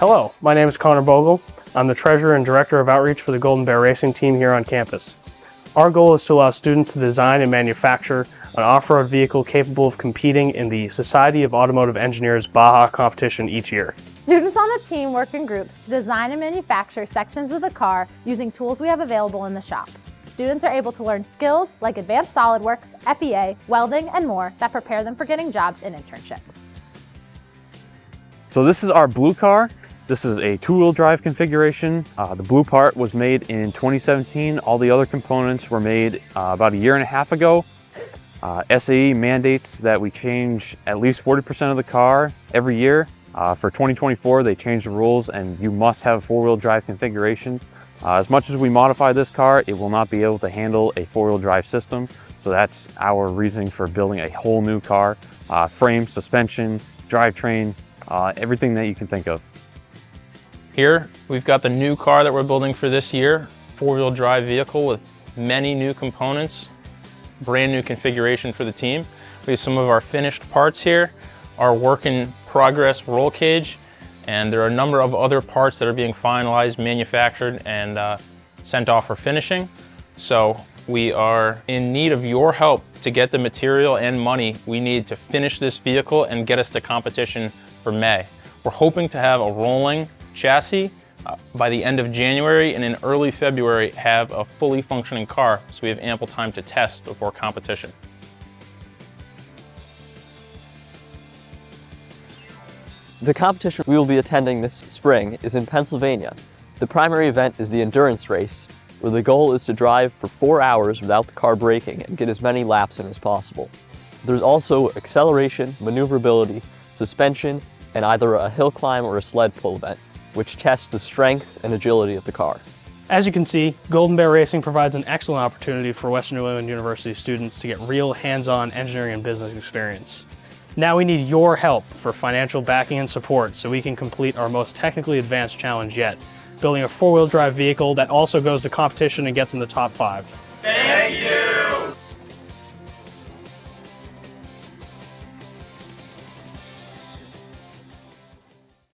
Hello, my name is Connor Bogle. I'm the Treasurer and Director of Outreach for the Golden Bear Racing Team here on campus. Our goal is to allow students to design and manufacture an off-road vehicle capable of competing in the Society of Automotive Engineers Baja competition each year. Students on the team work in groups to design and manufacture sections of the car using tools we have available in the shop. Students are able to learn skills like advanced SolidWorks, FEA, welding, and more that prepare them for getting jobs and internships. So this is our blue car. This is a two-wheel drive configuration. The blue part was made in 2017. All the other components were made about a year and a half ago. SAE mandates that we change at least 40% of the car every year. For 2024, they changed the rules and you must have a four-wheel drive configuration. As much as we modify this car, it will not be able to handle a four-wheel drive system. So that's our reasoning for building a whole new car. Frame, suspension, drivetrain, everything that you can think of. Here, we've got the new car that we're building for this year, four-wheel drive vehicle with many new components, brand new configuration for the team. We have some of our finished parts here, our work in progress roll cage, and there are a number of other parts that are being finalized, manufactured, and sent off for finishing. So we are in need of your help to get the material and money we need to finish this vehicle and get us to competition for May. We're hoping to have a rolling chassis by the end of January, and in early February have a fully functioning car, so we have ample time to test before competition. The competition we will be attending this spring is in Pennsylvania. The primary event is the endurance race, where the goal is to drive for 4 hours without the car braking and get as many laps in as possible. There's also acceleration, maneuverability, suspension, and either a hill climb or a sled pull event, which tests the strength and agility of the car. As you can see, Golden Bear Racing provides an excellent opportunity for Western New England University students to get real hands-on engineering and business experience. Now we need your help for financial backing and support so we can complete our most technically advanced challenge yet, building a four-wheel drive vehicle that also goes to competition and gets in the top 5. Thank you!